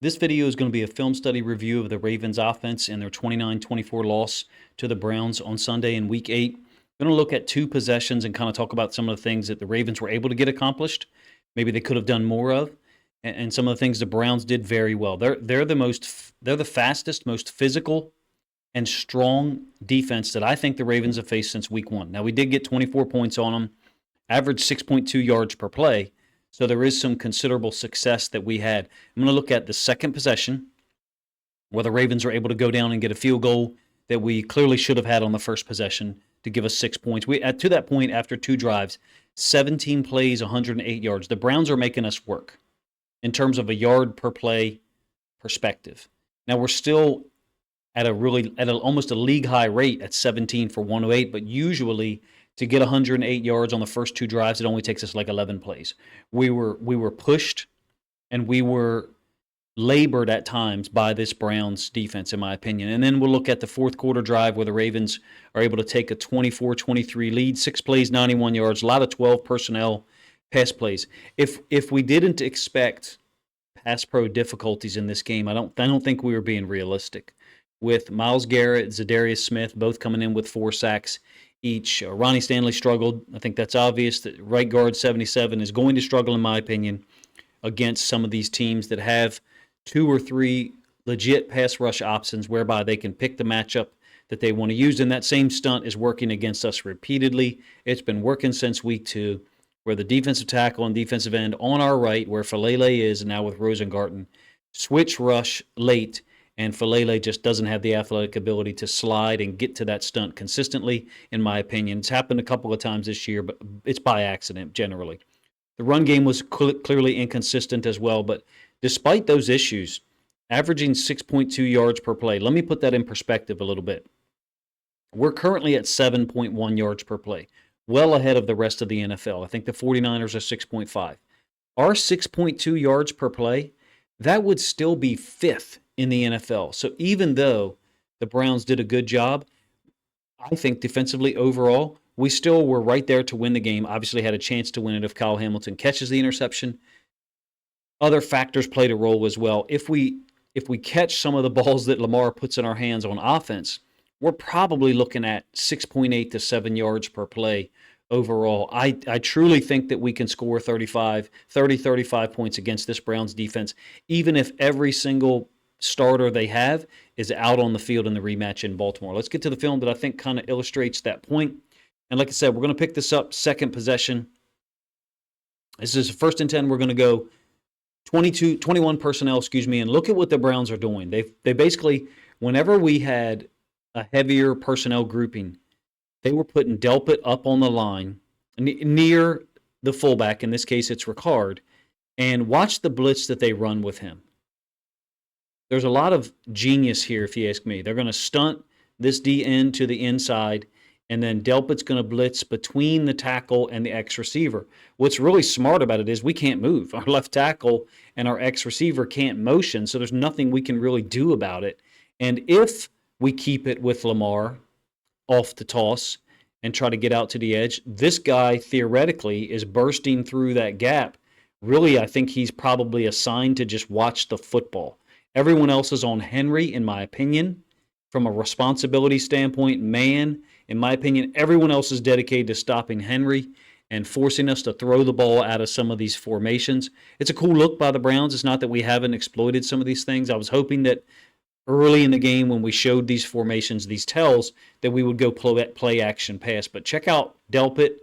This video is going to be a film study review of the Ravens offense and their 29-24 loss to the Browns on Sunday in Week 8. I'm going to look at two possessions and kind of talk about some of the things that the Ravens were able to get accomplished, maybe they could have done more of, and some of the things the Browns did very well. They're the fastest, most physical, and strong defense that I think the Ravens have faced since Week 1. Now, we did get 24 points on them, average 6.2 yards per play. So there is some considerable success that we had. I'm going to look at the second possession where the Ravens are able to go down and get a field goal that we clearly should have had on the first possession to give us 6 points. To that point, after two drives, 17 plays, 108 yards. The Browns are making us work in terms of a yard per play perspective. Now, we're still at almost a league high rate at 17 for 108, but usually to get 108 yards on the first two drives, it only takes us like 11 plays. We were pushed and we were labored at times by this Browns defense, in my opinion. And then we'll look at the fourth quarter drive where the Ravens are able to take a 24-23 lead, 6 plays, 91 yards, a lot of 12 personnel pass plays. If we didn't expect pass pro difficulties in this game, I don't think we were being realistic. With Myles Garrett, Zadarius Smith both coming in with 4 sacks each. Ronnie Stanley struggled. I think that's obvious that right guard 77 is going to struggle, in my opinion, against some of these teams that have 2 or 3 legit pass rush options whereby they can pick the matchup that they want to use. And that same stunt is working against us repeatedly. It's been working since week 2, where the defensive tackle and defensive end on our right, where Falele is, and now with Rosengarten, switch rush late, and Falele just doesn't have the athletic ability to slide and get to that stunt consistently, in my opinion. It's happened a couple of times this year, but it's by accident generally. The run game was clearly inconsistent as well, but despite those issues, averaging 6.2 yards per play, let me put that in perspective a little bit. We're currently at 7.1 yards per play, well ahead of the rest of the NFL. I think the 49ers are 6.5. Our 6.2 yards per play, that would still be 5th in the NFL. So even though the Browns did a good job, I think defensively overall, we still were right there to win the game. Obviously had a chance to win it if Kyle Hamilton catches the interception. Other factors played a role as well. If we catch some of the balls that Lamar puts in our hands on offense, we're probably looking at 6.8 to 7 yards per play overall. I truly think that we can score 35 points against this Browns defense, even if every single starter they have is out on the field in the rematch in Baltimore. Let's get to the film that I think kind of illustrates that point. And like I said, we're going to pick this up second possession. This is first and 10. We're going to go 21 personnel, and look at what the Browns are doing. They basically, whenever we had a heavier personnel grouping, they were putting Delpit up on the line near the fullback. In this case, it's Ricard. And watch the blitz that they run with him. There's a lot of genius here, if you ask me. They're going to stunt this DN to the inside, and then Delpit's going to blitz between the tackle and the X-receiver. What's really smart about it is we can't move. Our left tackle and our X-receiver can't motion, so there's nothing we can really do about it. And if we keep it with Lamar off the toss and try to get out to the edge, this guy theoretically is bursting through that gap. Really, I think he's probably assigned to just watch the football. Everyone else is on Henry, in my opinion. From a responsibility standpoint, in my opinion, everyone else is dedicated to stopping Henry and forcing us to throw the ball out of some of these formations. It's a cool look by the Browns. It's not that we haven't exploited some of these things. I was hoping that early in the game when we showed these formations, these tells, that we would go play action pass. But check out Delpit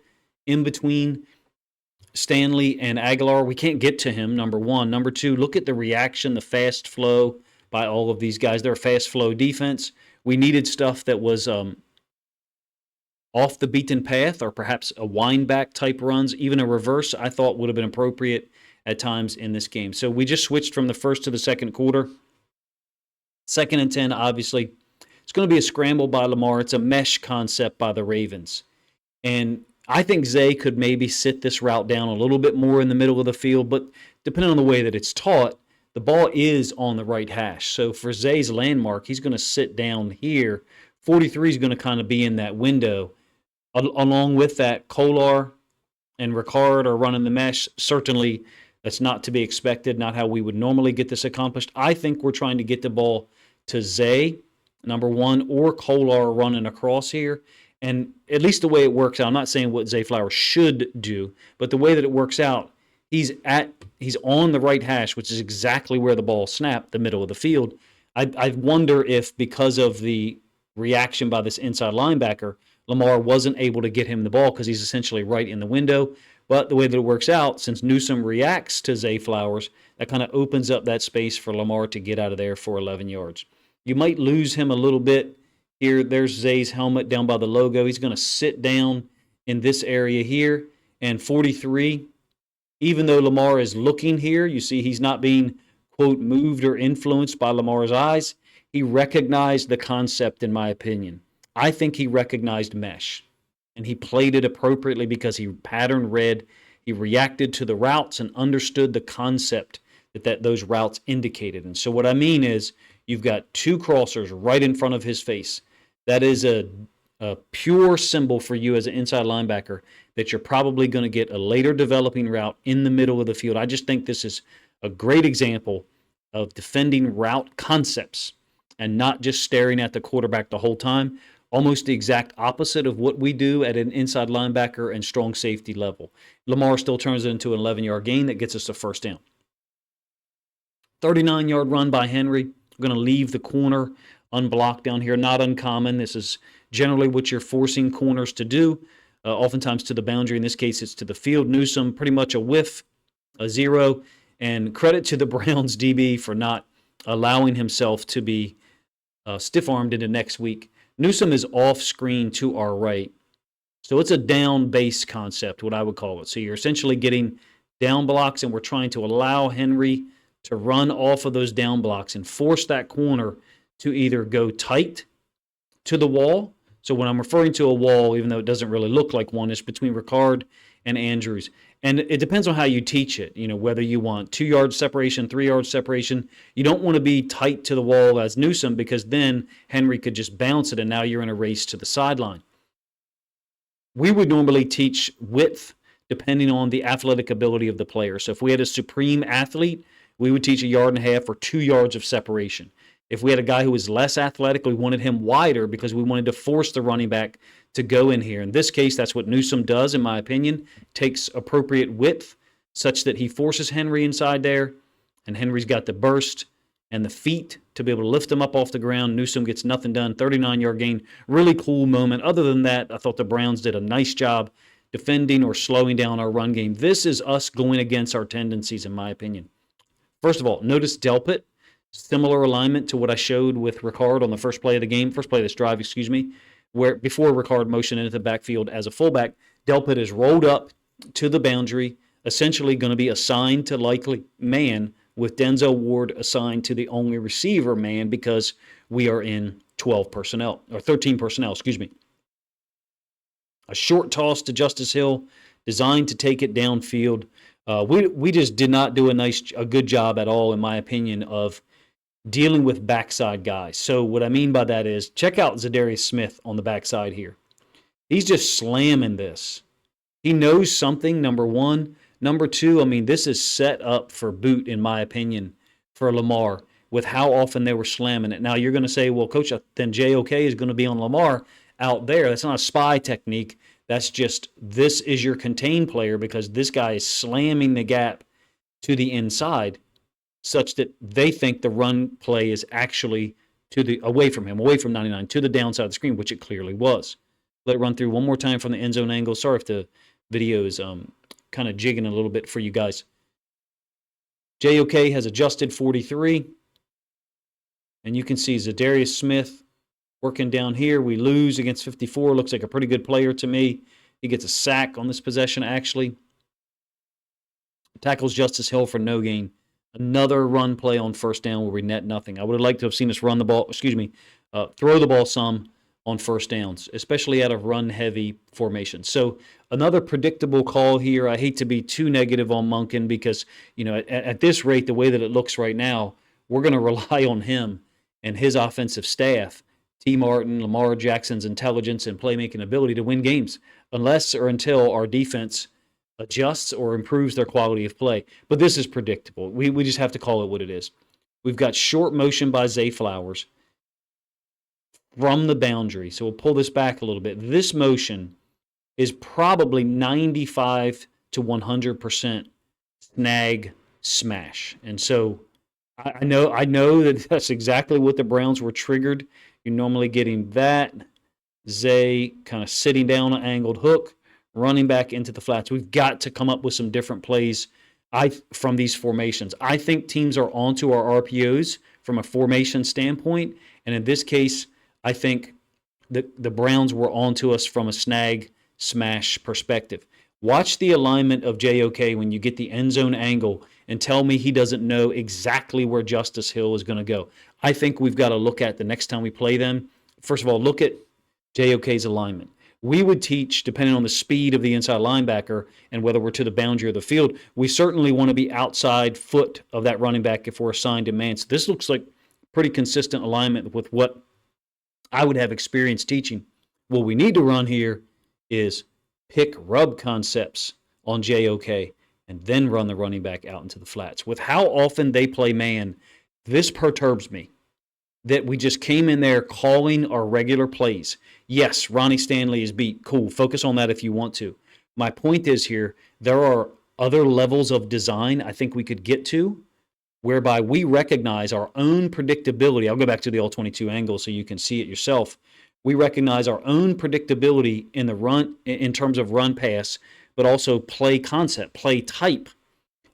in between Stanley and Aguilar. We can't get to him, number one. Number two, look at the reaction, the fast flow by all of these guys. They're a fast flow defense. We needed stuff that was off the beaten path, or perhaps a wind back type runs. Even a reverse, I thought, would have been appropriate at times in this game. So we just switched from the first to the second quarter. Second and 10, obviously. It's going to be a scramble by Lamar. It's a mesh concept by the Ravens. And I think Zay could maybe sit this route down a little bit more in the middle of the field, but depending on the way that it's taught, the ball is on the right hash. So for Zay's landmark, he's going to sit down here. 43 is going to kind of be in that window. Along with that, Kolar and Ricard are running the mesh. Certainly, That's not to be expected, not how we would normally get this accomplished. I think we're trying to get the ball to Zay, number one, or Kolar running across here. And at least the way it works out, I'm not saying what Zay Flowers should do, but the way that it works out, he's on the right hash, which is exactly where the ball snapped, the middle of the field. I wonder if because of the reaction by this inside linebacker, Lamar wasn't able to get him the ball because he's essentially right in the window. But the way that it works out, since Newsome reacts to Zay Flowers, that kind of opens up that space for Lamar to get out of there for 11 yards. You might lose him a little bit here. There's Zay's helmet down by the logo. He's going to sit down in this area here. And 43, even though Lamar is looking here, you see he's not being, quote, moved or influenced by Lamar's eyes. He recognized the concept, in my opinion. I think he recognized mesh, and he played it appropriately because he pattern read, he reacted to the routes and understood the concept that those routes indicated. And so what I mean is you've got two crossers right in front of his face. That is a pure symbol for you as an inside linebacker that you're probably going to get a later developing route in the middle of the field. I just think this is a great example of defending route concepts and not just staring at the quarterback the whole time. Almost the exact opposite of what we do at an inside linebacker and strong safety level. Lamar still turns it into an 11-yard gain that gets us a first down. 39-yard run by Henry. We're going to leave the corner unblocked down here. Not uncommon. This is generally what you're forcing corners to do, oftentimes to the boundary. In this case, it's to the field. Newsome, pretty much a whiff, a zero. And credit to the Browns DB for not allowing himself to be stiff-armed into next week. Newsome is off screen to our right. So it's a down base concept, what I would call it. So you're essentially getting down blocks, and we're trying to allow Henry to run off of those down blocks and force that corner to either go tight to the wall. So when I'm referring to a wall, even though it doesn't really look like one, it's between Ricard and Andrews. And it depends on how you teach it, whether you want 2 yard separation, 3 yard separation. You don't want to be tight to the wall as Newsome because then Henry could just bounce it and now you're in a race to the sideline. We would normally teach width depending on the athletic ability of the player. So if we had a supreme athlete, we would teach 1.5 yards or 2 yards of separation. If we had a guy who was less athletic, we wanted him wider because we wanted to force the running back to go in here. In this case, that's what Newsome does, in my opinion. Takes appropriate width such that he forces Henry inside there, and Henry's got the burst and the feet to be able to lift him up off the ground. Newsome gets nothing done. 39-yard gain. Really cool moment. Other than that, I thought the Browns did a nice job defending or slowing down our run game. This is us going against our tendencies, in my opinion. First of all, notice Delpit. Similar alignment to what I showed with Ricard on the first play of the game, first play of this drive, where before Ricard motioned into the backfield as a fullback, Delpit is rolled up to the boundary, essentially going to be assigned to likely man, with Denzel Ward assigned to the only receiver man because we are in 12 personnel, or 13 personnel, A short toss to Justice Hill, designed to take it downfield. We just did not do a good job at all, in my opinion, of dealing with backside guys. So what I mean by that is, check out Zadarius Smith on the backside here. He's just slamming this. He knows something, number one. Number two, this is set up for boot, in my opinion, for Lamar, with how often they were slamming it. Now, you're going to say, well, Coach, then JOK is going to be on Lamar out there. That's not a spy technique. That's just, this is your contain player because this guy is slamming the gap to the inside, such that they think the run play is actually away from him, away from 99, to the downside of the screen, which it clearly was. Let it run through one more time from the end zone angle. Sorry if the video is kind of jigging a little bit for you guys. JOK has adjusted 43. And you can see Zadarius Smith working down here. We lose against 54. Looks like a pretty good player to me. He gets a sack on this possession, actually. Tackles Justice Hill for no gain. Another run play on first down where we net nothing. I would have liked to have seen us throw the ball some on first downs, especially out of run-heavy formation. So another predictable call here. I hate to be too negative on Monken because, at this rate, the way that it looks right now, we're going to rely on him and his offensive staff, T. Martin, Lamar Jackson's intelligence and playmaking ability to win games, unless or until our defense adjusts or improves their quality of play. But this is predictable. We just have to call it what it is. We've got short motion by Zay Flowers from the boundary. So we'll pull this back a little bit. This motion is probably 95 to 100% snag smash. And so I know that that's exactly what the Browns were triggered. You're normally getting that. Zay kind of sitting down an angled hook, running back into the flats. We've got to come up with some different plays from these formations. I think teams are onto our RPOs from a formation standpoint. And in this case, I think the Browns were onto us from a snag smash perspective. Watch the alignment of JOK when you get the end zone angle and tell me he doesn't know exactly where Justice Hill is going to go. I think we've got to look at the next time we play them. First of all, look at JOK's alignment. We would teach, depending on the speed of the inside linebacker and whether we're to the boundary of the field, we certainly want to be outside foot of that running back if we're assigned a man. So this looks like pretty consistent alignment with what I would have experience teaching. What we need to run here is pick rub concepts on JOK and then run the running back out into the flats. With how often they play man, this perturbs me that we just came in there calling our regular plays. Yes, Ronnie Stanley is beat. Cool. Focus on that if you want to. My point is here, there are other levels of design I think we could get to whereby we recognize our own predictability. I'll go back to the all-22 angle so you can see it yourself. We recognize our own predictability in the run, in terms of run pass, but also play concept, play type,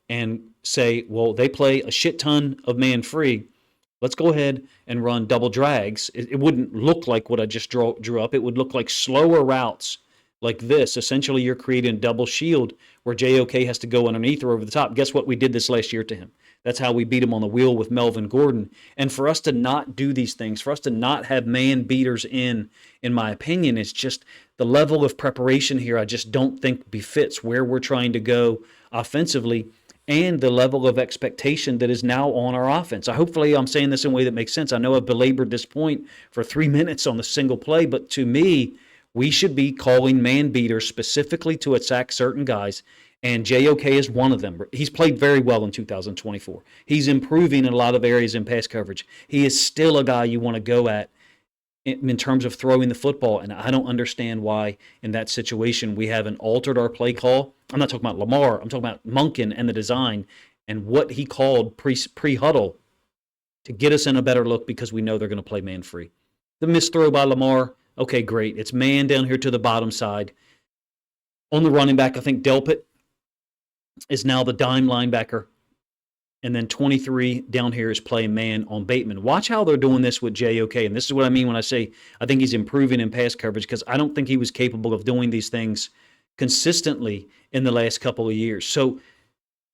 and say, well, they play a shit ton of man free. Let's go ahead and run double drags. It wouldn't look like what I just drew up. It would look like slower routes like this. Essentially, you're creating a double shield where JOK has to go underneath or over the top. Guess what? We did this last year to him. That's how we beat him on the wheel with Melvin Gordon. And for us to not do these things, for us to not have man beaters in my opinion, is just the level of preparation here I just don't think befits where we're trying to go offensively and the level of expectation that is now on our offense. Hopefully I'm saying this in a way that makes sense. I know I've belabored this point for 3 minutes on the single play, but to me, we should be calling man beaters specifically to attack certain guys, and JOK is one of them. He's played very well in 2024. He's improving in a lot of areas in pass coverage. He is still a guy you want to go at in terms of throwing the football, and I don't understand why in that situation we haven't altered our play call. I'm not talking about Lamar. I'm talking about Monken and the design and what he called pre-huddle to get us in a better look because we know they're going to play man-free. The missed throw by Lamar, okay, great. It's man down here to the bottom side. On the running back, I think Delpit is now the dime linebacker. And then 23 down here is playing man on Bateman. Watch how they're doing this with JOK. And this is what I mean when I say I think he's improving in pass coverage, because I don't think he was capable of doing these things consistently in the last couple of years. So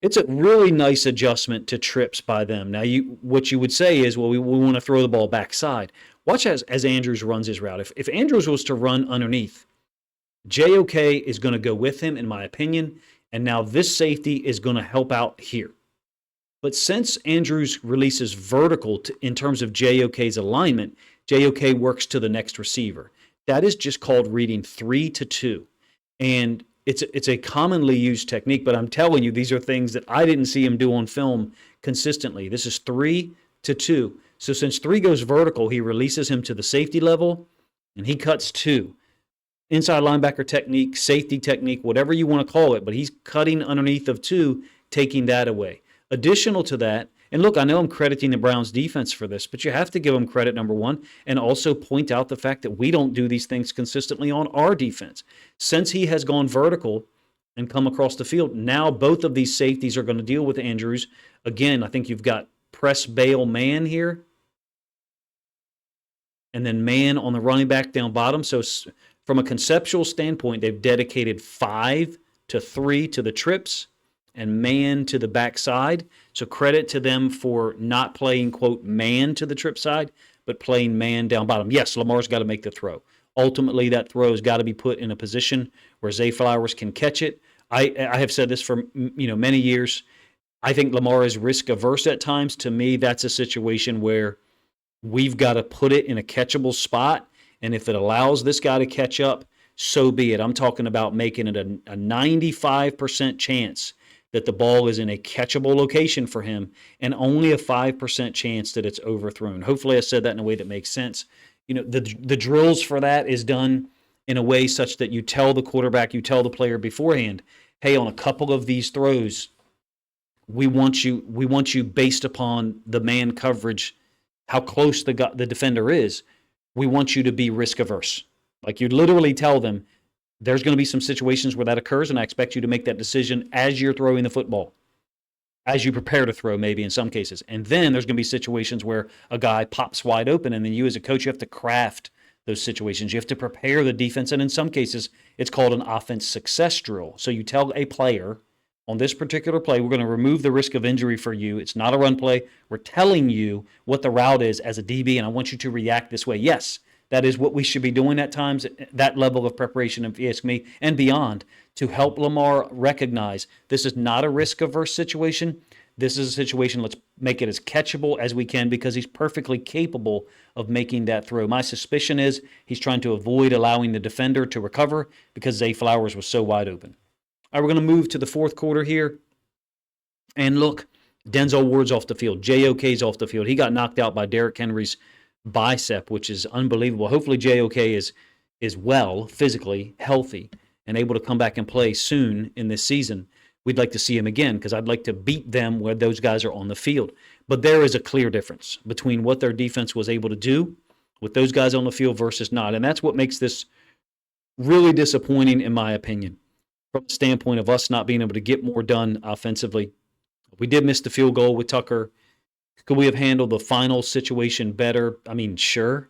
it's a really nice adjustment to trips by them. Now, what you would say is, well, we want to throw the ball backside. Watch as Andrews runs his route. If Andrews was to run underneath, JOK is going to go with him, in my opinion. And now this safety is going to help out here. But since Andrews releases vertical in terms of JOK's alignment, JOK works to the next receiver. That is just called reading 3-2. And it's a commonly used technique, but I'm telling you, these are things that I didn't see him do on film consistently. This is 3-2. So since 3 goes vertical, he releases him to the safety level, and he cuts 2. Inside linebacker technique, safety technique, whatever you want to call it, but he's cutting underneath of 2, taking that away. Additional to that, and look, I know I'm crediting the Browns defense for this, but you have to give them credit, number one, and also point out the fact that we don't do these things consistently on our defense. Since he has gone vertical and come across the field, now both of these safeties are going to deal with Andrews. Again, I think you've got press bail man here, and then man on the running back down bottom. So from a conceptual standpoint, they've dedicated 5-3 to the trips and man to the backside. So credit to them for not playing, quote, man to the trip side, but playing man down bottom. Yes, Lamar's got to make the throw. Ultimately, that throw has got to be put in a position where Zay Flowers can catch it. I have said this for many years. I think Lamar is risk averse at times. To me, that's a situation where we've got to put it in a catchable spot. And if it allows this guy to catch up so be it. I'm talking about making it a 95% chance that the ball is in a catchable location for him and only a 5% chance that it's overthrown. Hopefully I said that in a way that makes sense. The drills for that is done in a way such that you tell the quarterback, you tell the player beforehand, hey, on a couple of these throws, we want you based upon the man coverage, how close the defender is. We want you to be risk averse. Like you literally tell them, there's going to be some situations where that occurs, and I expect you to make that decision as you're throwing the football, as you prepare to throw, maybe in some cases. And then there's going to be situations where a guy pops wide open, and then you as a coach, you have to craft those situations. You have to prepare the defense, and in some cases, it's called an offense success drill. So you tell a player, on this particular play, we're going to remove the risk of injury for you. It's not a run play. We're telling you what the route is as a DB, and I want you to react this way. Yes, that is what we should be doing at times, that level of preparation, if you ask me, and beyond, to help Lamar recognize this is not a risk-averse situation. This is a situation, let's make it as catchable as we can because he's perfectly capable of making that throw. My suspicion is he's trying to avoid allowing the defender to recover because Zay Flowers was so wide open. All right, we're going to move to the fourth quarter here. And look, Denzel Ward's off the field. JOK's off the field. He got knocked out by Derrick Henry's bicep, which is unbelievable. Hopefully JOK is well, physically healthy, and able to come back and play soon in this season. We'd like to see him again because I'd like to beat them where those guys are on the field. But there is a clear difference between what their defense was able to do with those guys on the field versus not. And that's what makes this really disappointing, in my opinion, from the standpoint of us not being able to get more done offensively. We did miss the field goal with Tucker. Could we have handled the final situation better? I mean, sure.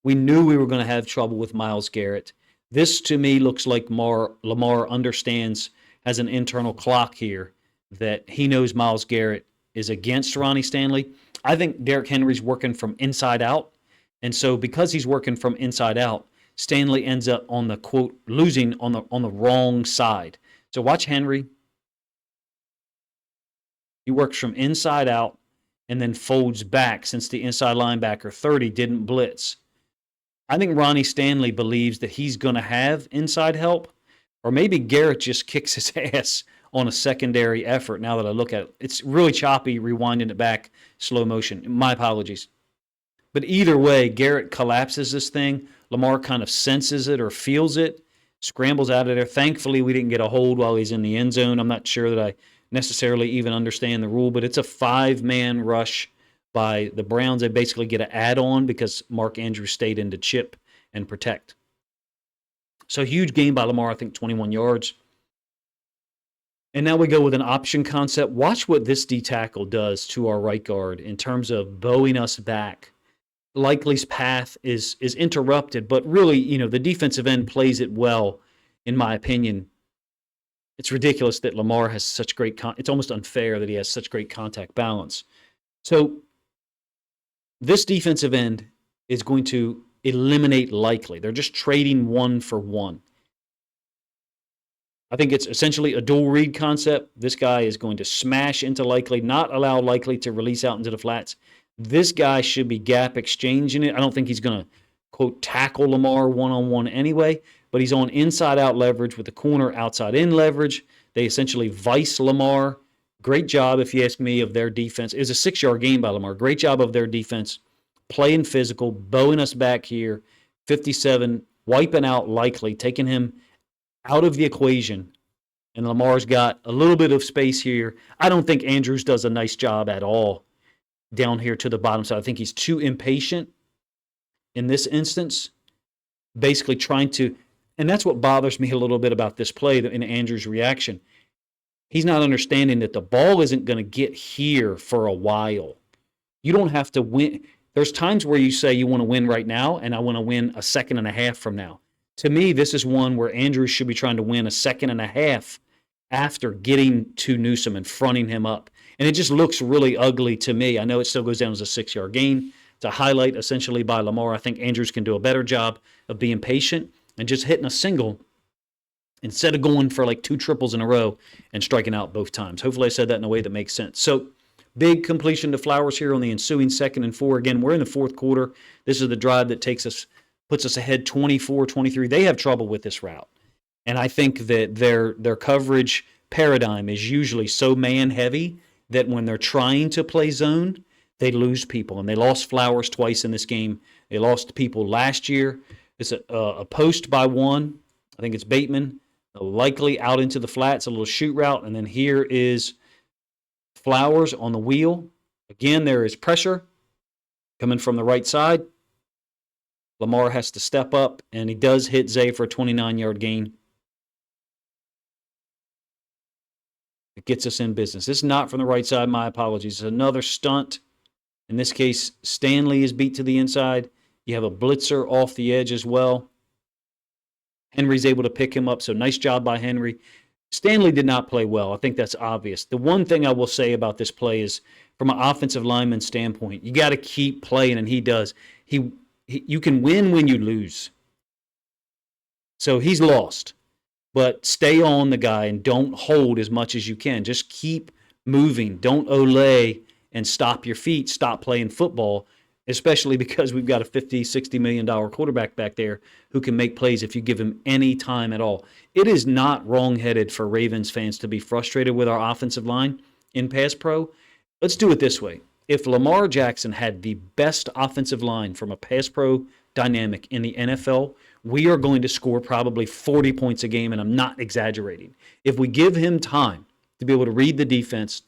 We knew we were going to have trouble with Myles Garrett. This, to me, looks like Lamar understands, has an internal clock here, that he knows Myles Garrett is against Ronnie Stanley. I think Derrick Henry's working from inside out. And so because he's working from inside out, Stanley ends up on the, quote, losing on the wrong side. So watch Henry. He works from inside out and then folds back since the inside linebacker 30 didn't blitz. I think Ronnie Stanley believes that he's going to have inside help, or maybe Garrett just kicks his ass on a secondary effort now that I look at it. It's really choppy, rewinding it back, slow motion. My apologies. But either way, Garrett collapses this thing. Lamar kind of senses it or feels it, scrambles out of there. Thankfully, we didn't get a hold while he's in the end zone. I'm not sure that I necessarily even understand the rule, but it's a 5-man rush by the Browns. They basically get an add-on because Mark Andrews stayed in to chip and protect. So huge game by Lamar, I think 21 yards. And now we go with an option concept. Watch what this D tackle does to our right guard in terms of bowing us back. Likely's path is interrupted, but really, the defensive end plays it well, in my opinion. It's ridiculous that Lamar has such great it's almost unfair that he has such great contact balance. So this defensive end is going to eliminate Likely. They're just trading 1 for 1. I think it's essentially a dual read concept. This guy is going to smash into Likely, not allow Likely to release out into the flats. This guy should be gap exchanging it. I don't think he's going to, quote, tackle Lamar one-on-one anyway, but he's on inside-out leverage with the corner outside-in leverage. They essentially vice Lamar. Great job, if you ask me, of their defense. It was a 6-yard game by Lamar. Great job of their defense, playing physical, bowing us back here, 57, wiping out Likely, taking him out of the equation. And Lamar's got a little bit of space here. I don't think Andrews does a nice job at all down here to the bottom side. I think he's too impatient in this instance, basically trying to, and that's what bothers me a little bit about this play in Andrews' reaction. He's not understanding that the ball isn't going to get here for a while. You don't have to win. There's times where you say you want to win right now, and I want to win a second and a half from now. To me, this is one where Andrews should be trying to win a second and a half after getting to Newsome and fronting him up. And it just looks really ugly to me. I know it still goes down as a 6-yard gain. It's a highlight essentially by Lamar. I think Andrews can do a better job of being patient and just hitting a single instead of going for like 2 triples in a row and striking out both times. Hopefully I said that in a way that makes sense. So big completion to Flowers here on the ensuing 2nd and 4. Again, we're in the fourth quarter. This is the drive that puts us ahead 24-23. They have trouble with this route. And I think that their coverage paradigm is usually so man-heavy that when they're trying to play zone, they lose people. And they lost Flowers twice in this game. They lost people last year. It's a post by one. I think it's Bateman, likely out into the flats, a little shoot route. And then here is Flowers on the wheel. Again, there is pressure coming from the right side. Lamar has to step up, and he does hit Zay for a 29-yard gain. It gets us in business. This is not from the right side. My apologies. It's another stunt. In this case, Stanley is beat to the inside. You have a blitzer off the edge as well. Henry's able to pick him up, so nice job by Henry. Stanley did not play well. I think that's obvious. The one thing I will say about this play is, from an offensive lineman standpoint, you got to keep playing, and he does. You can win when you lose. So he's lost. But stay on the guy and don't hold as much as you can. Just keep moving. Don't olay and stop your feet. Stop playing football, especially because we've got a $50, $60 million quarterback back there who can make plays if you give him any time at all. It is not wrong-headed for Ravens fans to be frustrated with our offensive line in pass pro. Let's do it this way. If Lamar Jackson had the best offensive line from a pass pro dynamic in the NFL, we are going to score probably 40 points a game, and I'm not exaggerating. If we give him time to be able to read the defense,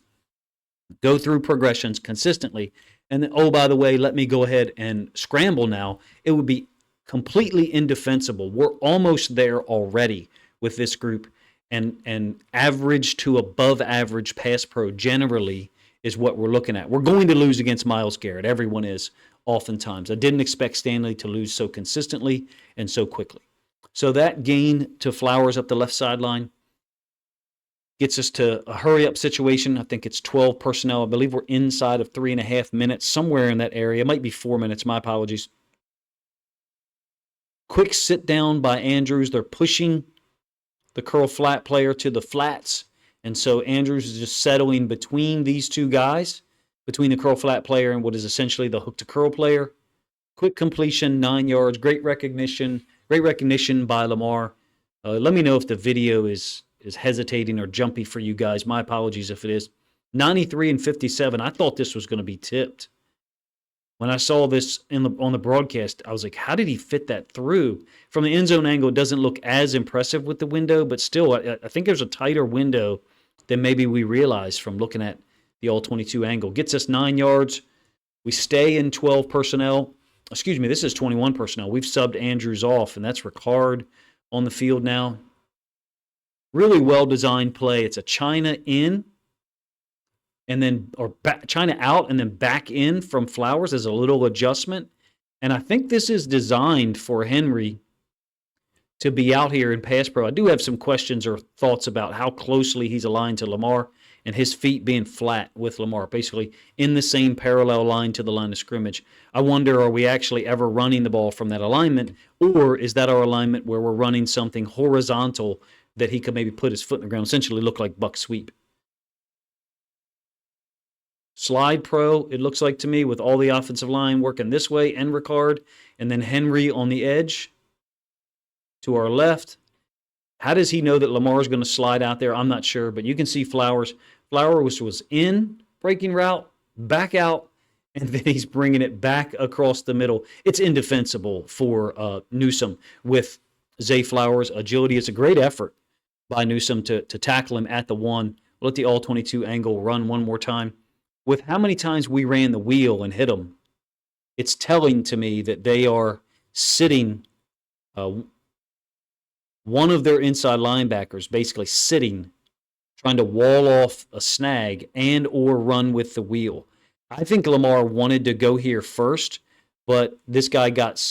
go through progressions consistently, and then, oh, by the way, let me go ahead and scramble now, it would be completely indefensible. We're almost there already with this group, and average to above average pass pro generally is what we're looking at. We're going to lose against Myles Garrett. Everyone is. Oftentimes. I didn't expect Stanley to lose so consistently and so quickly. So that gain to Flowers up the left sideline gets us to a hurry-up situation. I think it's 12 personnel. I believe we're inside of 3.5 minutes, somewhere in that area. It might be 4 minutes. My apologies. Quick sit-down by Andrews. They're pushing the curl flat player to the flats, and so Andrews is just settling between these two guys, between the curl flat player and what is essentially the hook to curl player. Quick completion, 9 yards. Great recognition by Lamar. Let me know if the video is hesitating or jumpy for you guys. My apologies if it is. 93 and 57. I thought this was going to be tipped. When I saw this on the broadcast, I was like, how did he fit that through? From the end zone angle, it doesn't look as impressive with the window, but still, I think there's a tighter window than maybe we realized from looking at the all-22 angle. Gets us 9 yards. We stay in 12 personnel. Excuse me, this is 21 personnel. We've subbed Andrews off, and that's Ricard on the field now. Really well-designed play. It's a China in, and then China out, and then back in from Flowers as a little adjustment. And I think this is designed for Henry to be out here in pass pro. I do have some questions or thoughts about how closely he's aligned to Lamar, and his feet being flat with Lamar, basically in the same parallel line to the line of scrimmage. I wonder, are we actually ever running the ball from that alignment, or is that our alignment where we're running something horizontal that he could maybe put his foot in the ground, essentially look like buck sweep? Slide pro, it looks like to me, with all the offensive line working this way and Ricard, and then Henry on the edge to our left. How does he know that Lamar is going to slide out there? I'm not sure, but you can see Flowers. Flowers was in breaking route, back out, and then he's bringing it back across the middle. It's indefensible for Newsome with Zay Flowers' agility. It's a great effort by Newsome to tackle him at the one. We'll let the all-22 angle run one more time. With how many times we ran the wheel and hit them, it's telling to me that they are sitting, one of their inside linebackers basically sitting, trying to wall off a snag and or run with the wheel. I think Lamar wanted to go here first, but this guy got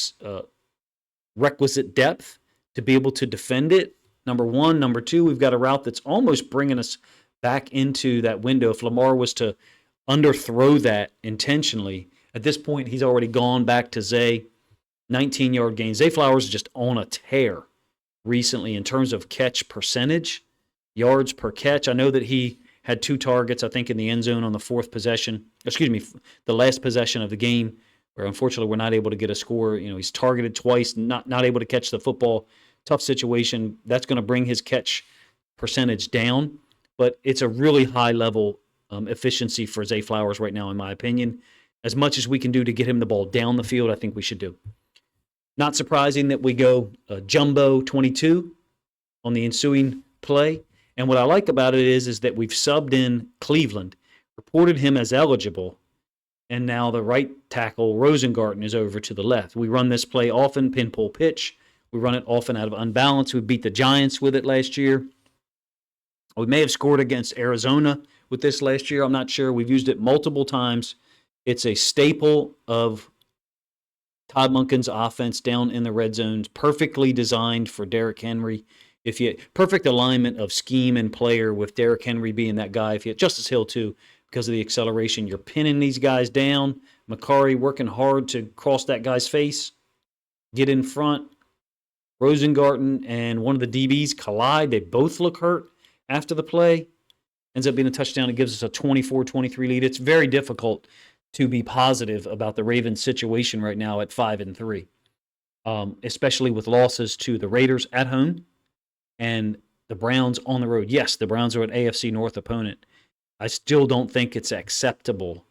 requisite depth to be able to defend it. Number one. Number two, we've got a route that's almost bringing us back into that window. If Lamar was to underthrow that intentionally, at this point, he's already gone back to Zay. 19-yard gain. Zay Flowers is just on a tear recently in terms of catch percentage, yards per catch. I know that he had 2 targets, I think, in the end zone on the the last possession of the game. where unfortunately we're not able to get a score. He's targeted twice, not able to catch the football. Tough situation. That's going to bring his catch percentage down, but it's a really high level efficiency for Zay Flowers right now, in my opinion. As much as we can do to get him the ball down the field, I think we should do. Not surprising that we go jumbo 22 on the ensuing play. And what I like about it is that we've subbed in Cleveland, reported him as eligible, and now the right tackle, Rosengarten, is over to the left. We run this play often, pin pull pitch. We run it often out of unbalance. We beat the Giants with it last year. We may have scored against Arizona with this last year. I'm not sure. We've used it multiple times. It's a staple of Todd Monken's offense down in the red zones, perfectly designed for Derrick Henry. Perfect alignment of scheme and player, with Derrick Henry being that guy. Justice Hill too, because of the acceleration. You're pinning these guys down. Makari working hard to cross that guy's face, get in front. Rosengarten and one of the DBs collide. They both look hurt after the play. Ends up being a touchdown. It gives us a 24-23 lead. It's very difficult to be positive about the Ravens' situation right now at 5-3, especially with losses to the Raiders at home and the Browns on the road. Yes, the Browns are an AFC North opponent. I still don't think it's acceptable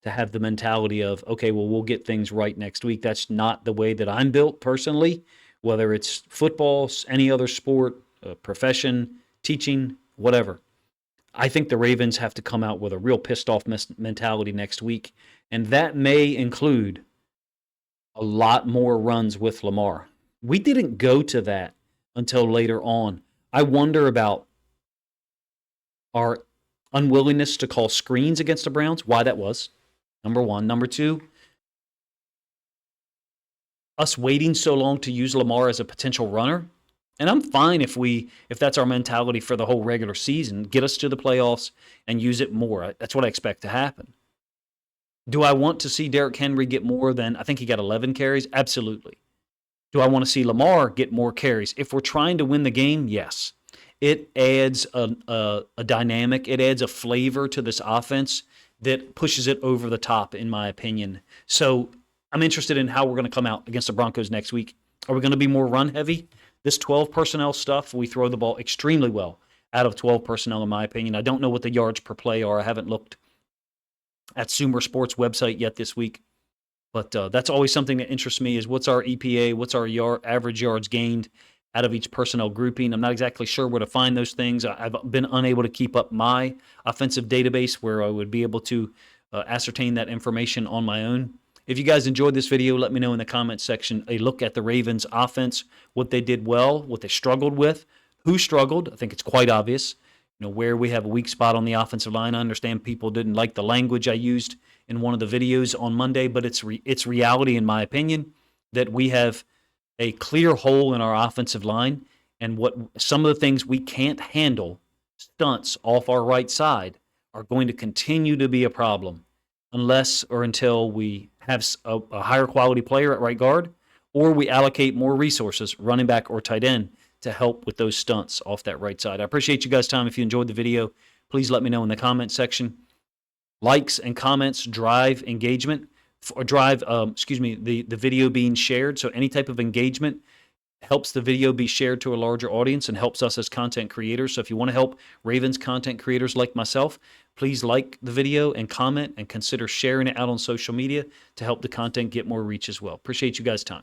to have the mentality of, okay, well, we'll get things right next week. That's not the way that I'm built personally, whether it's football, any other sport, profession, teaching, whatever. I think the Ravens have to come out with a real pissed-off mentality next week, and that may include a lot more runs with Lamar. We didn't go to that until later on. I wonder about our unwillingness to call screens against the Browns, why that was, number one. Number two, us waiting so long to use Lamar as a potential runner. And I'm fine if that's our mentality for the whole regular season, get us to the playoffs and use it more. That's what I expect to happen. Do I want to see Derrick Henry get more than, I think he got 11 carries? Absolutely. Do I want to see Lamar get more carries? If we're trying to win the game, yes. It adds a dynamic. It adds a flavor to this offense that pushes it over the top, in my opinion. So I'm interested in how we're going to come out against the Broncos next week. Are we going to be more run heavy? This 12 personnel stuff, we throw the ball extremely well out of 12 personnel, in my opinion. I don't know what the yards per play are. I haven't looked at Sumer Sports website yet this week. But that's always something that interests me, is what's our EPA, what's our average yards gained out of each personnel grouping. I'm not exactly sure where to find those things. I've been unable to keep up my offensive database where I would be able to ascertain that information on my own. If you guys enjoyed this video, let me know in the comments section a look at the Ravens offense, what they did well, what they struggled with, who struggled. I think it's quite obvious, where we have a weak spot on the offensive line. I understand people didn't like the language I used in one of the videos on Monday, but it's reality, in my opinion, that we have a clear hole in our offensive line, and what some of the things we can't handle, stunts off our right side, are going to continue to be a problem unless or until we have a higher quality player at right guard, or we allocate more resources, running back or tight end, to help with those stunts off that right side. I appreciate you guys' time. If you enjoyed the video, please let me know in the comment section. Likes and comments drive engagement, or drive, the video being shared. So any type of engagement helps the video be shared to a larger audience and helps us as content creators. So if you want to help Ravens content creators like myself, please like the video and comment and consider sharing it out on social media to help the content get more reach as well. Appreciate you guys' time.